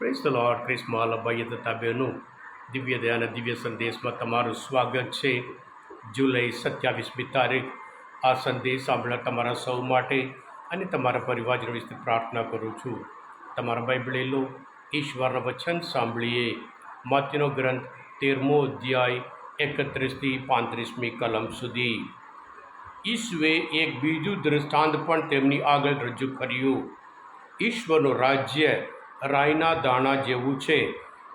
Praise the lord. Christmas ભાઈ તથા બહેનો, દિવ્ય દયાના દિવ્ય સંદેશમાં તમારું સ્વાગત છે. જુલાઈ 27મી તારીખ. આ સંદેશ સાંભળવા તમારા સૌ માટે અને તમારા પરિવારજનો વિશે પ્રાર્થના કરું છું. તમારા બાઇબલે લો, ઈશ્વરના વચન સાંભળીએ. માત્યુનો ગ્રંથ 13મો અધ્યાય 31થી 35મી કલમ સુધી. ઈસુએ એક બીજું દૃષ્ટાંત પણ તેમની આગળ રજૂ કર્યું. ઈશ્વરનું રાજ્ય રાઈના દાણા જેવું છે.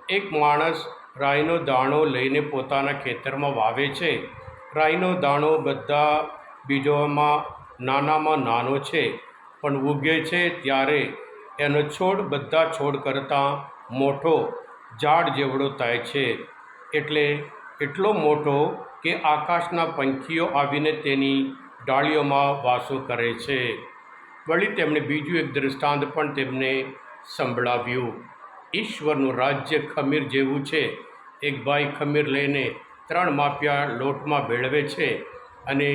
એક માણસ રાઈનો દાણો લઈને પોતાના ખેતરમાં વાવે છે. રાઈનો દાણો બધા બીજોમાં નાનામાં નાનો છે, પણ ઉગે છે ત્યારે એનો છોડ બધા છોડ કરતાં મોટો ઝાડ જેવડો થાય છે. એટલો મોટો કે આકાશના પંખીઓ આવીને તેની ડાળીઓમાં વાસો કરે છે. વળી તેમણે બીજું એક દૃષ્ટાંત પણ તેમને સંભળાવ્યું. ઈશ્વરનું રાજ્ય ખમીર જેવું છે. એક ભાઈ ખમીર લઈને 3 માપિયા લોટમાં ભેળવે છે, અને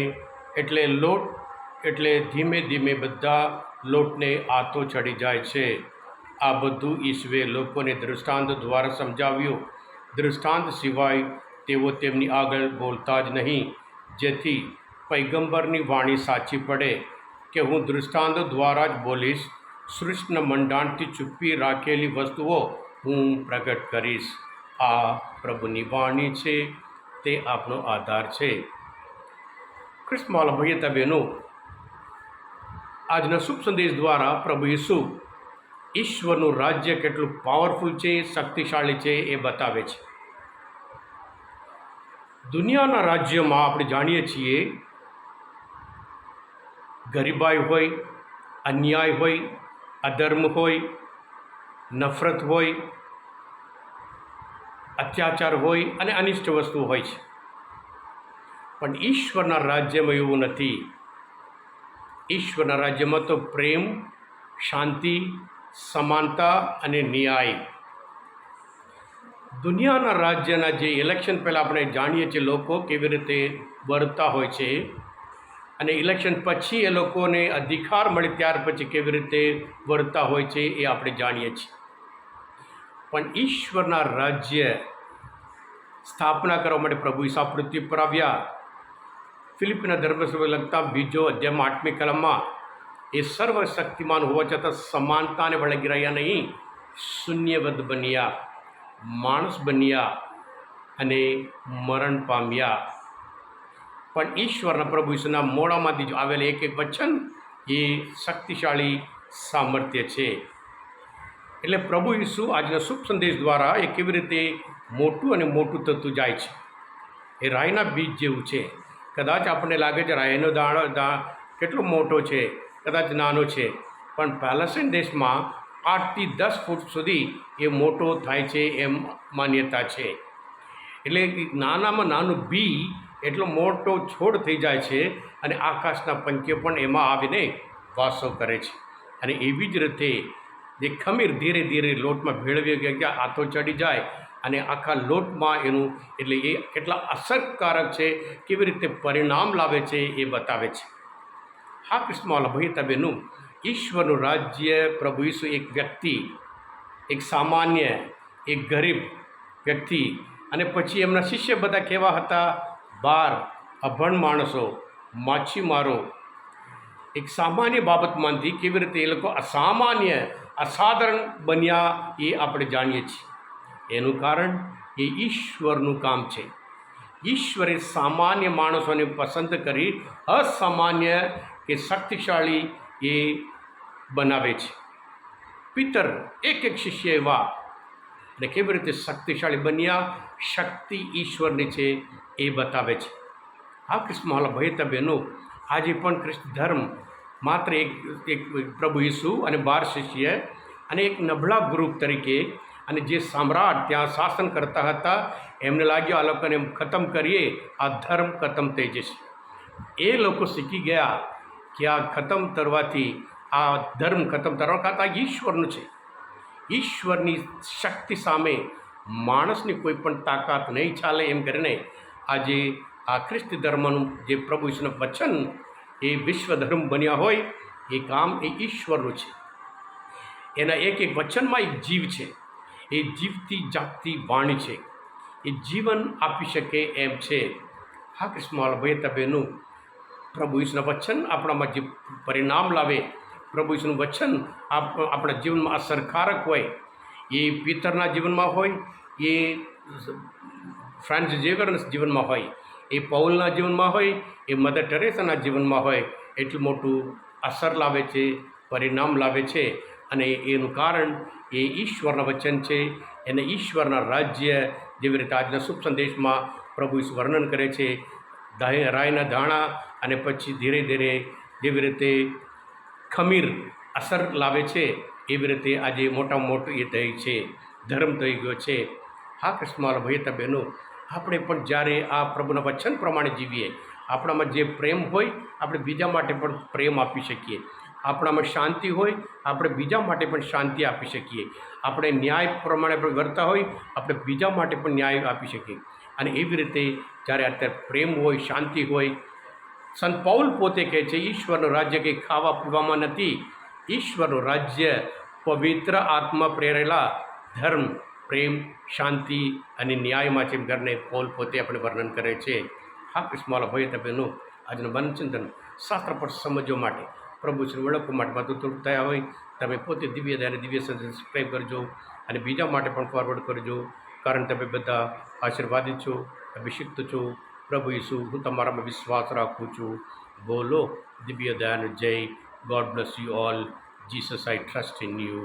એટલે ધીમે ધીમે બધા લોટને આતો ચડી જાય છે. આ બધું ઈશ્વરે લોકોને દૃષ્ટાંત દ્વારા સમજાવ્યું. દૃષ્ટાંત સિવાય તેઓ તેમની આગળ બોલતા જ નહીં, જેથી પૈગંબરની વાણી સાચી પડે કે હું દૃષ્ટાંતો દ્વારા જ બોલીશ. સૃષ્ટિના મંડાણથી છુપી રાખેલી વસ્તુઓ હું પ્રગટ કરીશ. આ પ્રભુની વાણી છે, તે આપનો આધાર છે. ક્રિસ્મસ ભાઈ બહેનો, આજના શુભ સંદેશ દ્વારા પ્રભુ ઈસુ ઈશ્વરનું રાજ્ય કેટલું પાવરફુલ છે, શક્તિશાળી છે, એ બતાવે છે. દુનિયાના રાજ્યમાં આપણે જાણીએ છીએ, ગરીબાઈ હોય, અન્યાય હોય, અધર્મ હોય, નફરત હોય, અત્યાચાર હોય અને અનિષ્ટ વસ્તુ હોય છે. પણ ઈશ્વરના રાજ્યમાં એવું નથી. ઈશ્વરના રાજ્યમાં તો પ્રેમ, શાંતિ, સમાનતા અને ન્યાય. દુનિયાના રાજ્યના જે ઇલેક્શન પહેલાં આપણે જાણીએ છીએ લોકો કેવી રીતે વર્તતા હોય છે, અને ઇલેક્શન પછી એ લોકોને અધિકાર મળે ત્યાર પછી કેવી રીતે વર્તતા હોય છે, એ આપણે જાણીએ છીએ. પણ ઈશ્વરના રાજ્ય સ્થાપના કરવા માટે પ્રભુ ઈસા પૃથ્વી પર આવ્યા. ફિલિપીના ધર્મસભા લગતા 2 અધ્યાયમાં 8મી કલમમાં એ સર્વશક્તિમાન હોવા છતાં સમાનતાને વળગી રહ્યા નહીં, શૂન્યવદ બન્યા, માણસ બન્યા અને મરણ પામ્યા. પણ ઈશ્વરના પ્રભુ ઈસુના મોઢામાંથી આવેલ એક વચન એ શક્તિશાળી સામર્થ્ય છે. એટલે પ્રભુ ઈસુ આજના શુભ સંદેશ દ્વારા એ કેવી રીતે મોટું અને મોટું થતું જાય છે. એ રાઈના બીજ જેવું છે. કદાચ આપણને લાગે છે રાઈનો દાણો કેટલો મોટો છે, કદાચ નાનો છે, પણ પેલેસ્ટાઇન દેશમાં 8 થી 10 ફૂટ સુધી એ મોટો થાય છે એમ માન્યતા છે. એટલે નાનામાં નાનું બી એટલો મોટો છોડ થઈ જાય છે, અને આકાશના પંખીઓ પણ એમાં આવીને વાસો કરે છે. અને એવી જ રીતે જે ખમીર ધીરે ધીરે લોટમાં ભેળવી ગયા આથો ચડી જાય, અને આખા લોટમાં એનું એટલે એ કેટલા અસરકારક છે, કેવી રીતે પરિણામ લાવે છે, એ બતાવે છે. હા ક્રિસ્મસ ભાઈ તબેનું, ઈશ્વરનું રાજ્ય પ્રભુ ઈસુ એક વ્યક્તિ, એક સામાન્ય, એક ગરીબ વ્યક્તિ, અને પછી એમના શિષ્ય બધા કેવા હતા? 12 અભણ માણસો, માછીમારો. એક સામાન્ય બાબતમાંથી કેવી રીતે એ લોકો અસામાન્ય, અસાધારણ બન્યા, એ આપણે જાણીએ છીએ. એનું કારણ એ ઈશ્વરનું કામ છે. ઈશ્વરે સામાન્ય માણસોને પસંદ કરી અસામાન્ય કે શક્તિશાળી એ બનાવે છે. પિતર એક શિષ્ય એવા, અને કેવી રીતે શક્તિશાળી બન્યા, શક્તિ ઈશ્વરની છે એ બતાવે છે. આ ક્રિસ્મસ ભાઈ બહેનો, આજે પણ ખ્રિસ્તી ધર્મ માત્ર એક પ્રભુ ઈસુ અને 12 શિષ્ય અને એક નબળા ગ્રુપ તરીકે, અને જે સમ્રાટ ત્યાં શાસન કરતા હતા, એમને લાગ્યું આ લોકોને ખતમ કરીએ, આ ધર્મ ખતમ થઈ જશે. એ લોકો શીખી ગયા કે આ ખતમ કરવાથી, આ ધર્મ ખતમ કરવા કરતાં ઈશ્વરનું છે. ઈશ્વરની શક્તિ સામે માણસની કોઈ પણ તાકાત નહીં ચાલે, એમ કરીને આજે આ ખ્રિસ્તી ધર્મનું જે પ્રભુ ઈસુનું વચન એ વિશ્વ ધર્મ બન્યા હોય, એ કામ એ ઈશ્વરનું છે. એના એક વચનમાં એક જીવ છે. એ જીવતી જાગતી વાણી છે, એ જીવન આપી શકે એમ છે. હા કૃષ્ણ ભાઈ બહેનો, પ્રભુ ઈસુના વચન આપણામાં જે પરિણામ લાવે, પ્રભુ ઈસુનું વચન આપણા જીવનમાં અસરકારક હોય, એ પિતરના જીવનમાં હોય, એ ફ્રાન્સિસ ઝેવિયરના જીવનમાં હોય, એ પૌલના જીવનમાં હોય, એ મધર ટેરેસાના જીવનમાં હોય, એટલું મોટું અસર લાવે છે, પરિણામ લાવે છે. અને એનું કારણ એ ઈશ્વરના વચન છે, એને ઈશ્વરના રાજ્ય, જેવી રીતે આજના શુભ સંદેશમાં પ્રભુ ઈસુ વર્ણન કરે છે, રાઈના દાણા અને પછી ધીરે ધીરે જેવી રીતે ખમીર અસર લાવે છે, એવી રીતે આજે મોટામાં મોટું એ થઈ છે, ધર્મ થઈ ગયો છે. હા કૃષ્ણવાલા ભાઈ બહેનો, આપણે પણ જ્યારે આ પ્રભુના વચન પ્રમાણે જીવીએ, આપણામાં જે પ્રેમ હોય આપણે બીજા માટે પણ પ્રેમ આપી શકીએ, આપણામાં શાંતિ હોય આપણે બીજા માટે પણ શાંતિ આપી શકીએ, આપણે ન્યાય પ્રમાણે પણ વર્તા હોય આપણે બીજા માટે પણ ન્યાય આપી શકીએ. અને એવી રીતે જ્યારે અત્યારે પ્રેમ હોય, શાંતિ હોય, સંત પૌલ પોતે કહે છે ઈશ્વરનું રાજ્ય કંઈ ખાવા પીવામાં નથી, ઈશ્વરનું રાજ્ય પવિત્ર આત્મા પ્રેરેલા ધર્મ, પ્રેમ, શાંતિ અને ન્યાયમાં છે. ઘરને પૌલ પોતે આપણે વર્ણન કરે છે. હા કૃષ્ણવાલા ભાઈ બહેનો, આજનું મનચિંતન શાસ્ત્ર પર સમજવા માટે, પ્રભુ શ્રી ઓળખવા માટે બધું થોડું થયા હોય, તમે પોતે દિવ્ય અને દિવ્ય સબસ્ક્રાઈબ કરજો અને બીજા માટે પણ ફોરવર્ડ કરજો, કારણ તમે બધા આશીર્વાદિત છો, અભિષિક્ત છો. પ્રભુ ઈસુ, હું તમારામાં વિશ્વાસ રાખું છું. બોલો દિવ્ય દયાનું જય. God bless you all. Jesus, I trust in you.